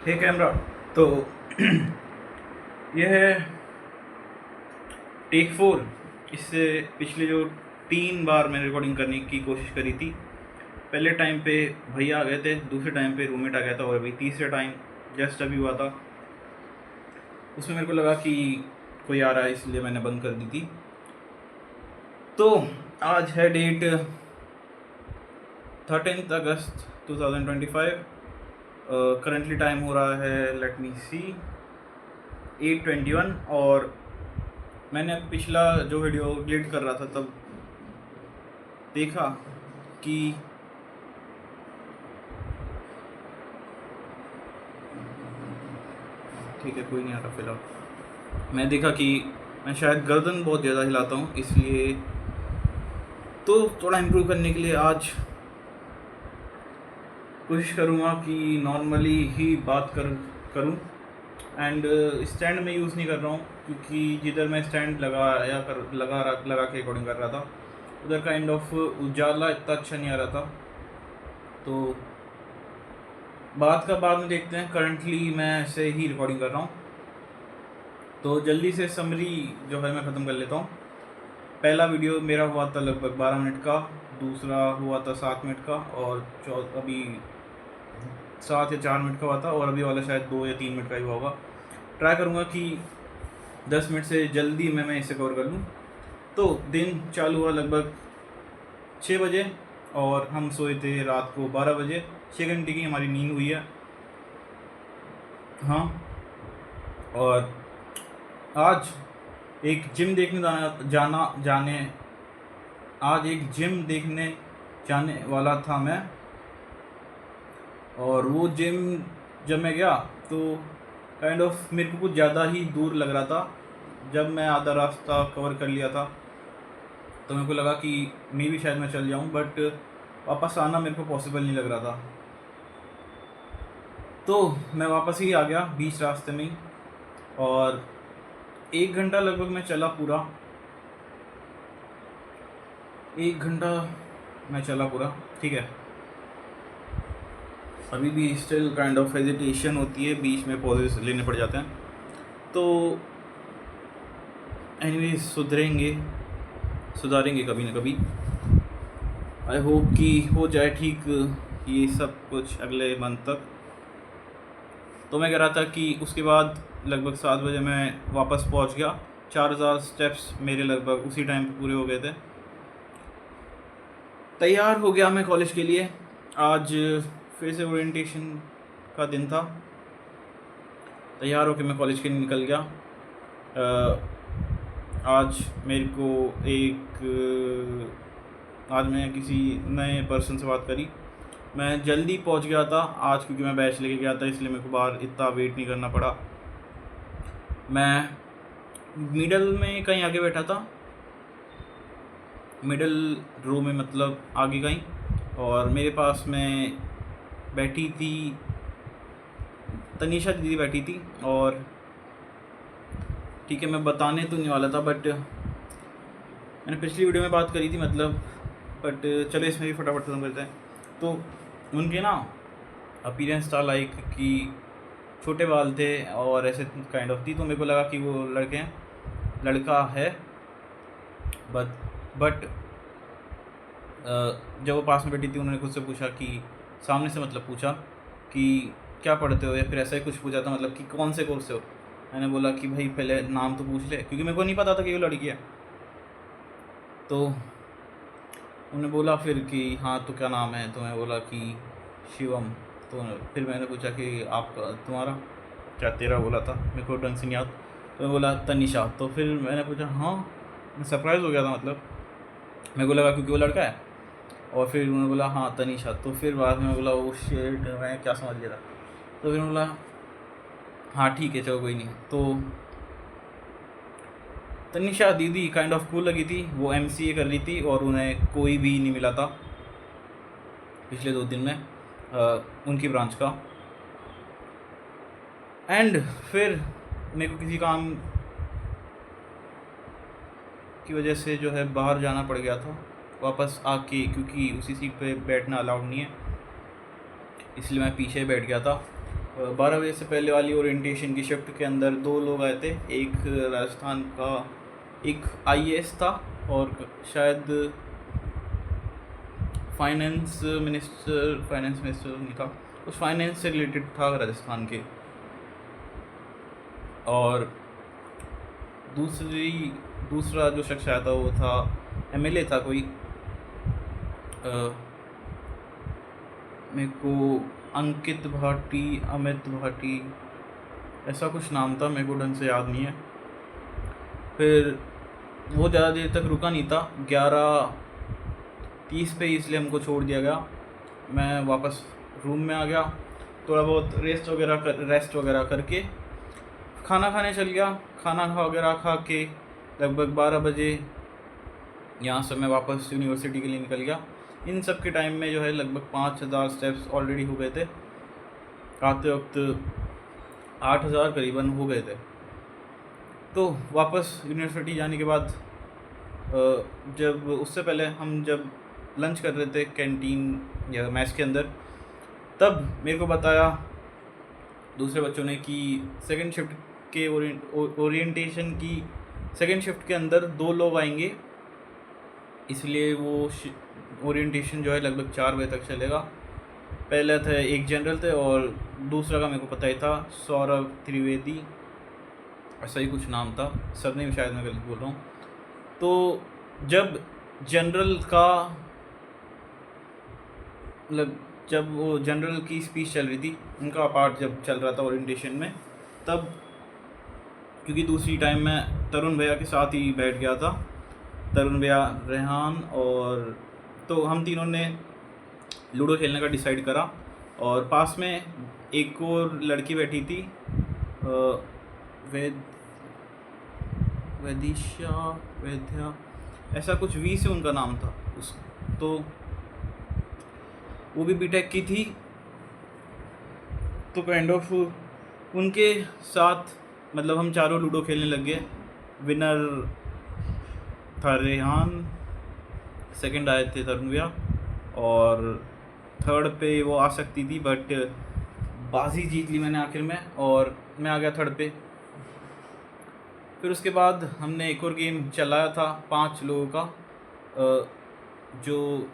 हे camera. तो यह है टेक 4। इससे पिछले जो 3 बार मैंने रिकॉर्डिंग करने की कोशिश करी थी। पहले टाइम पे भैया आ गए थे, दूसरे टाइम पे रूममेट आ गया था, और अभी तीसरे टाइम जस्ट अभी हुआ था। उसमें मेरे को लगा कि कोई आ रहा है, इसलिए मैंने बंद कर दी थी। तो आज है डेट 13 अगस्त 2025। करंटली टाइम हो रहा है, लेट मी सी, 8:21। और मैंने पिछला जो वीडियो एडिट कर रहा था तब देखा कि ठीक है, कोई नहीं आ रहा फिलहाल। मैं देखा कि मैं शायद गर्दन बहुत ज़्यादा हिलाता हूँ, इसलिए तो थोड़ा इम्प्रूव करने के लिए आज कोशिश करूँगा कि नॉर्मली ही बात करूँ। एंड स्टैंड में यूज़ नहीं कर रहा हूँ, क्योंकि जिधर मैं स्टैंड लगा के रिकॉर्डिंग कर रहा था उधर काइंड ऑफ उजाला इतना अच्छा नहीं आ रहा था। तो बात का बाद में देखते हैं। करंटली मैं ऐसे ही रिकॉर्डिंग कर रहा हूँ, तो जल्दी से समरी जो है मैं ख़त्म कर लेता हूँ। पहला वीडियो मेरा हुआ था लगभग 12 मिनट का, दूसरा हुआ था 7 मिनट का, और अभी 7 या 4 मिनट का हुआ था, और अभी वाला शायद 2 या 3 मिनट का ही हुआ होगा। ट्राई करूँगा कि 10 मिनट से जल्दी मैं इसे कवर कर लूँ। तो दिन चालू हुआ लगभग 6 बजे, और हम सोए थे रात को 12 बजे। 6 घंटे की हमारी नींद हुई है। हाँ, और आज एक जिम देखने आज एक जिम देखने जाने वाला था मैं। और वो जिम जब मैं गया तो काइंड ऑफ मेरे को कुछ ज़्यादा ही दूर लग रहा था। जब मैं आधा रास्ता कवर कर लिया था तो मेरे को लगा कि मैं भी शायद मैं चल जाऊं, बट वापस आना मेरे को पॉसिबल नहीं लग रहा था। तो मैं वापस ही आ गया बीच रास्ते में ही, और 1 घंटा लगभग मैं चला पूरा। 1 घंटा मैं चला पूरा, ठीक है। अभी भी स्टिल काइंड ऑफ हेजिटेशन होती है, बीच में पॉजेस लेने पड़ जाते हैं। तो एनीवेज सुधारेंगे कभी ना कभी। आई होप कि हो जाए ठीक ये सब कुछ अगले मंथ तक। तो मैं कह रहा था कि उसके बाद लगभग 7 बजे मैं वापस पहुंच गया। 4000 स्टेप्स मेरे लगभग उसी टाइम पे पूरे हो गए थे। तैयार हो गया मैं कॉलेज के लिए। आज फिर से ओरिएंटेशन का दिन था। तैयार होकर मैं कॉलेज के लिए निकल गया। आज मेरे को आज मैं किसी नए पर्सन से बात करी। मैं जल्दी पहुंच गया था आज, क्योंकि मैं बैच लेके गया था, इसलिए मेरे को बाहर इतना वेट नहीं करना पड़ा। मैं मिडल में कहीं आगे बैठा था, मिडल रो में, मतलब आगे कहीं। और मेरे पास में बैठी थी तनीषा दीदी बैठी थी। और ठीक है, मैं बताने तो नहीं वाला था, बट मैंने पिछली वीडियो में बात करी थी, मतलब, बट चलो इसमें भी फटाफट ख़त्म करते हैं। तो उनके ना अपीयरेंस था लाइक कि छोटे बाल थे और ऐसे काइंड ऑफ थी। तो मेरे को लगा कि वो लड़का है। बट जब वो पास में बैठी थी, उन्होंने खुद से पूछा कि सामने से, मतलब पूछा कि क्या पढ़ते हो, या फिर ऐसा ही कुछ पूछा था, मतलब कि कौन से कोर्स से हो। मैंने बोला कि भाई पहले नाम तो पूछ ले, क्योंकि मेरे को नहीं पता था कि वो लड़की है। तो उन्होंने बोला फिर कि हाँ तो क्या नाम है, तो मैं बोला कि शिवम। तो फिर मैंने पूछा कि आपका, तुम्हारा क्या, तेरा बोला था, मेरे को ढंग से नहीं याद। तो मैं बोला तनिषा। तो फिर मैंने पूछा हाँ, मैं सरप्राइज़ हो गया था, मतलब मेरे को लगा क्योंकि वो लड़का है। और फिर उन्होंने बोला हाँ तनिषा। तो फिर बाद में बोला ओ शिट, मैं क्या समझ गया था। तो फिर बोला हाँ ठीक है चलो कोई नहीं। तो तनिषा दीदी काइंड ऑफ कूल लगी थी। वो MCA कर रही थी और उन्हें कोई भी नहीं मिला था पिछले 2 दिन में उनकी ब्रांच का। एंड फिर मेरे को किसी काम की वजह से जो है बाहर जाना पड़ गया था वापस आके, क्योंकि उसी सीट पे बैठना अलाउड नहीं है, इसलिए मैं पीछे बैठ गया था। 12 बजे से पहले वाली ओरिएंटेशन की शिफ्ट के अंदर 2 लोग आए थे। एक राजस्थान का एक आईएएस था और शायद फाइनेंस मिनिस्टर नहीं था, उस फाइनेंस से रिलेटेड था राजस्थान के। और दूसरा जो शख्स आया था वो था एमएलए था कोई, मेरे को अंकित भाटी, अमित भाटी, ऐसा कुछ नाम था, मेरे को ढंग से याद नहीं है। फिर वो ज़्यादा देर तक रुका नहीं था, 11:30 पे इसलिए हमको छोड़ दिया गया। मैं वापस रूम में आ गया, थोड़ा बहुत रेस्ट वगैरह करके खाना खाने चल गया। खाना वगैरह खा के लगभग 12 बजे यहाँ से मैं वापस यूनिवर्सिटी के लिए निकल गया। इन सब के टाइम में जो है लगभग 5000 स्टेप्स ऑलरेडी हो गए थे। आते वक्त 8000 करीबन हो गए थे। तो वापस यूनिवर्सिटी जाने के बाद जब उससे पहले हम जब लंच कर रहे थे कैंटीन या मेस के अंदर, तब मेरे को बताया दूसरे बच्चों ने कि सेकंड शिफ्ट के ओरिएंटेशन की सेकंड शिफ्ट के अंदर 2 लोग आएंगे, इसलिए वो ओरिएंटेशन जो है लगभग 4 बजे तक चलेगा। पहले थे एक जनरल थे और दूसरा का मेरे को पता ही था, सौरभ त्रिवेदी, ऐसा ही कुछ नाम था, सरनेम शायद मैं गलत बोल रहा हूँ। तो जब जनरल का मतलब जब वो जनरल की स्पीच चल रही थी, उनका पार्ट जब चल रहा था ओरिएंटेशन में, तब क्योंकि दूसरी टाइम मैं तरुण भैया के साथ ही बैठ गया था, तरुण भैया, रेहान, और तो हम तीनों ने लूडो खेलने का डिसाइड करा। और पास में एक और लड़की बैठी थी, वैद्या, ऐसा कुछ वी से उनका नाम था तो वो भी बीटेक की थी। तो काइंड ऑफ उनके साथ मतलब हम चारों लूडो खेलने लग गए। विनर था रेहान, सेकंड आए थे तरुण भैया, और थर्ड पे वो आ सकती थी, बट बाजी जीत ली मैंने आखिर में और मैं आ गया थर्ड पे। फिर उसके बाद हमने एक और गेम चलाया था 5 लोगों का, जो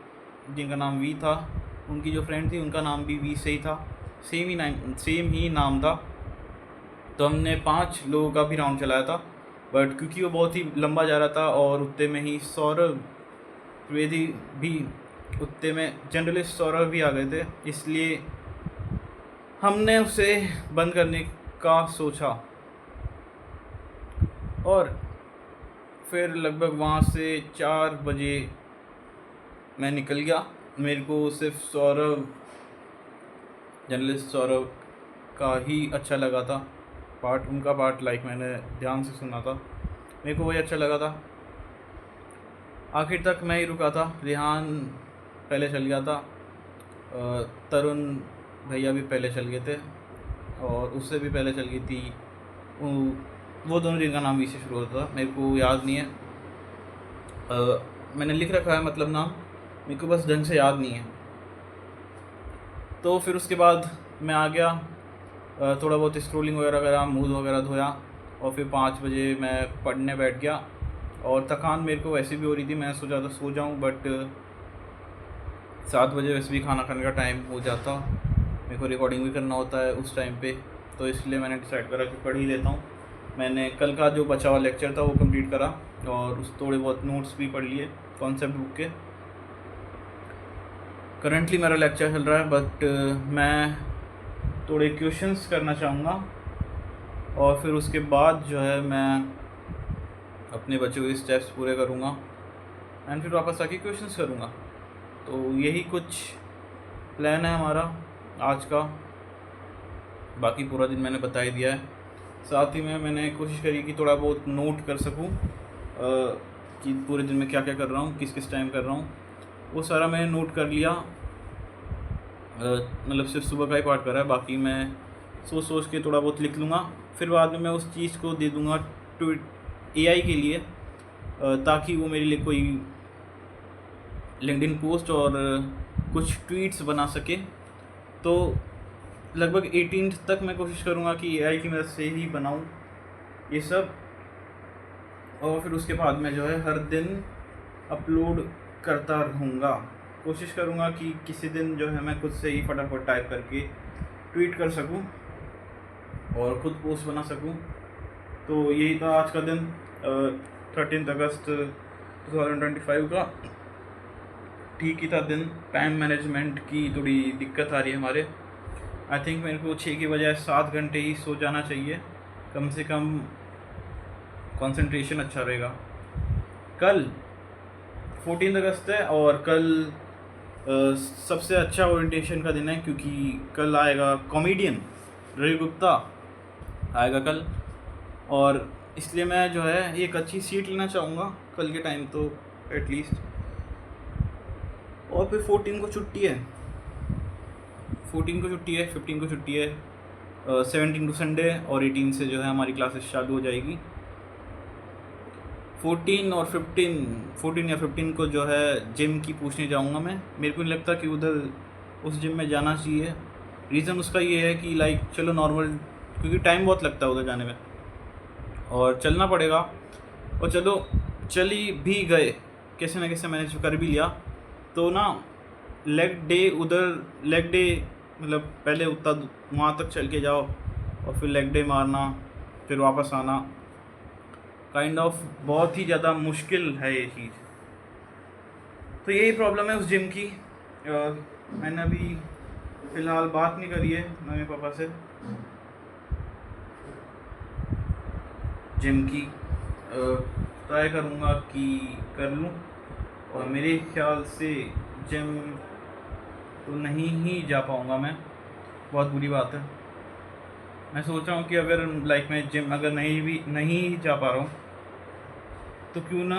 जिनका नाम वी था, उनकी जो फ्रेंड थी उनका नाम भी वी से ही था, सेम ही नाम था। तो हमने 5 लोगों का भी राउंड चलाया था, बट क्योंकि वो बहुत ही लंबा जा रहा था और उतने में ही सौरभ त्रिवेदी भी, उतने में जर्नलिस्ट सौरभ भी आ गए थे, इसलिए हमने उसे बंद करने का सोचा। और फिर लगभग वहाँ से 4 बजे मैं निकल गया। मेरे को सिर्फ जर्नलिस्ट सौरभ का ही अच्छा लगा था पार्ट, उनका पार्ट लाइक मैंने ध्यान से सुना था, मेरे को वही अच्छा लगा था। आखिर तक मैं ही रुका था, रेहान पहले चल गया था, तरुण भैया भी पहले चल गए थे, और उससे भी पहले चल गई थी वो दोनों, जिनका नाम वी से शुरू होता था, मेरे को याद नहीं है। मैंने लिख रखा है मतलब नाम, मेरे को बस ढंग से याद नहीं है। तो फिर उसके बाद मैं आ गया, थोड़ा बहुत स्क्रोलिंग वगैरह करा, मुँह वगैरह धोया, और फिर 5 बजे मैं पढ़ने बैठ गया। और थकान मेरे को वैसे भी हो रही थी, मैं सोचा था सो जाऊं, बट 7 बजे वैसे भी खाना खाने का टाइम हो जाता, मेरे को रिकॉर्डिंग भी करना होता है उस टाइम पे, तो इसलिए मैंने डिसाइड करा कि पढ़ ही लेता हूँ। मैंने कल का जो बचा हुआ लेक्चर था वो कंप्लीट करा, और उस थोड़े बहुत नोट्स भी पढ़ लिए कॉन्सेप्ट बुक के। करंटली मेरा लेक्चर चल रहा है, बट मैं थोड़े क्वेश्चंस करना चाहूँगा, और फिर उसके बाद जो है मैं अपने बचे हुए स्टेप्स पूरे करूँगा एंड फिर वापस आके क्वेश्चंस करूँगा। तो यही कुछ प्लान है हमारा आज का। बाकी पूरा दिन मैंने बता ही दिया है, साथ ही में मैंने कोशिश करी कि थोड़ा बहुत नोट कर सकूँ कि पूरे दिन में क्या क्या कर रहा हूँ, किस किस टाइम कर रहा हूँ, वो सारा मैंने नोट कर लिया। मतलब सिर्फ सुबह का ही पार्ट करा है, बाकी मैं सोच के थोड़ा बहुत लिख लूँगा, फिर बाद में मैं उस चीज़ को दे दूँगा AI के लिए, ताकि वो मेरे लिए कोई लिंक्डइन पोस्ट और कुछ ट्वीट्स बना सके। तो लगभग 18th तक मैं कोशिश करूँगा कि एआई की मदद से ही बनाऊँ ये सब, और फिर उसके बाद मैं जो है हर दिन अपलोड करता रहूँगा। कोशिश करूँगा कि किसी दिन जो है मैं खुद से ही फटाफट टाइप करके ट्वीट कर सकूँ और खुद पोस्ट बना सकूँ। तो यही था आज का दिन 13 अगस्त 2025 का। ठीक ही था दिन। टाइम मैनेजमेंट की थोड़ी दिक्कत आ रही है हमारे। आई थिंक मेरे को 6 की बजाय 7 घंटे ही सो जाना चाहिए, कम से कम कंसंट्रेशन अच्छा रहेगा। कल 14 अगस्त है और कल सबसे अच्छा ओरिएंटेशन का दिन है, क्योंकि कल आएगा कॉमेडियन रवि गुप्ता आएगा कल, और इसलिए मैं जो है एक अच्छी सीट लेना चाहूँगा कल के टाइम तो एटलीस्ट। और फिर 14 को छुट्टी है, 14 को छुट्टी है, 15 को छुट्टी है, 17 को संडे, और 18 से जो है हमारी क्लासेस चालू हो जाएगी। 14 या 15 को जो है जिम की पूछने जाऊंगा मैं। मेरे को नहीं लगता कि उधर उस जिम में जाना चाहिए। रीज़न उसका ये है कि लाइक चलो नॉर्मल, क्योंकि टाइम बहुत लगता है उधर जाने में और चलना पड़ेगा, और चलो चली भी गए, कैसे ना कैसे मैनेज कर भी लिया। तो ना लेग डे मतलब पहले उतना वहाँ तक चल के जाओ और फिर लेग डे मारना, फिर वापस आना, काइंड ऑफ बहुत ही ज़्यादा मुश्किल है ये चीज़। तो यही प्रॉब्लम है उस जिम की। मैंने अभी फ़िलहाल बात नहीं करी है मम्मी पापा से जिम की। ट्राई करूँगा कि कर लूँ, और मेरे ख्याल से जिम तो नहीं ही जा पाऊँगा मैं, बहुत बुरी बात है। मैं सोच रहा हूँ कि अगर लाइक मैं जिम अगर नहीं जा पा रहा हूँ तो क्यों ना,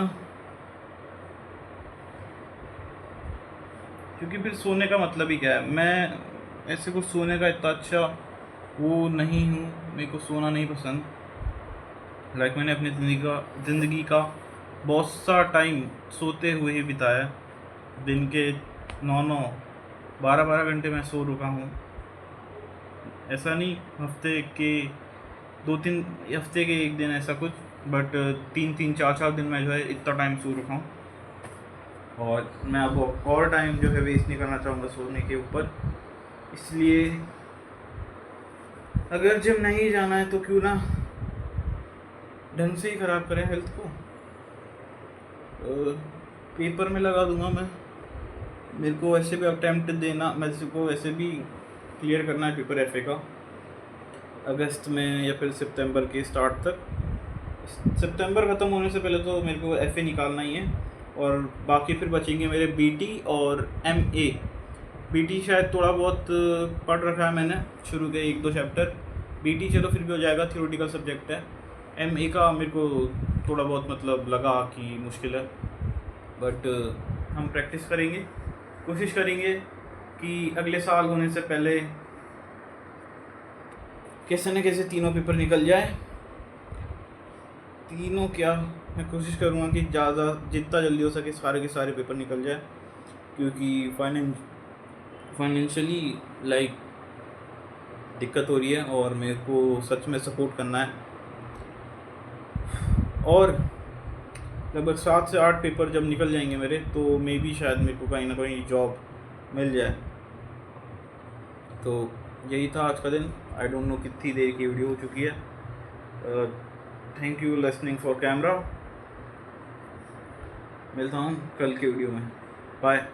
क्योंकि फिर सोने का मतलब ही क्या है। मैं ऐसे कुछ सोने का इतना अच्छा वो नहीं हूँ, मेरे को सोना नहीं पसंद। लाइक मैंने अपनी ज़िंदगी का बहुत सा टाइम सोते हुए ही बिताया। दिन के 12 घंटे मैं सो रुका हूँ। ऐसा नहीं हफ्ते के 2-3 हफ्ते के एक दिन ऐसा कुछ, बट 3-4 दिन मैं जो है इतना टाइम सो रखा हूँ, और मैं अब और टाइम जो है वेस्ट नहीं करना चाहूँगा सोने के ऊपर। इसलिए अगर जिम नहीं जाना है तो क्यों ना ढंग से ही ख़राब करें हेल्थ को। पेपर में लगा दूँगा मैं। मेरे को वैसे भी अटेम्प्ट देना, मेरे को वैसे भी क्लियर करना है पेपर एफए का अगस्त में या फिर सितंबर के स्टार्ट तक। सितंबर ख़त्म होने से पहले तो मेरे को एफए निकालना ही है, और बाकी फिर बचेंगे मेरे बीटी और एमए। बीटी शायद थोड़ा बहुत पढ़ रखा है मैंने, शुरू के 1-2 चैप्टर। बीटी चलो फिर भी हो जाएगा, थ्योरेटिकल सब्जेक्ट है। एमए का मेरे को थोड़ा बहुत मतलब लगा कि मुश्किल है, बट हम प्रैक्टिस करेंगे, कोशिश करेंगे कि अगले साल होने से पहले कैसे न कैसे तीनों पेपर निकल जाए। तीनों क्या, मैं कोशिश करूँगा कि जितना जल्दी हो सके सारे के सारे पेपर निकल जाए, क्योंकि फाइनेंशियली लाइक दिक्कत हो रही है और मेरे को सच में सपोर्ट करना है। और लगभग 7 से 8 पेपर जब निकल जाएंगे मेरे, तो मे भी शायद मेरे को कहीं ना कहीं जॉब मिल जाए। तो यही था आज का दिन। आई डोंट नो कितनी देर की वीडियो हो चुकी है। Thank you listening for camera. मिलता हूँ कल के वीडियो में। बाय।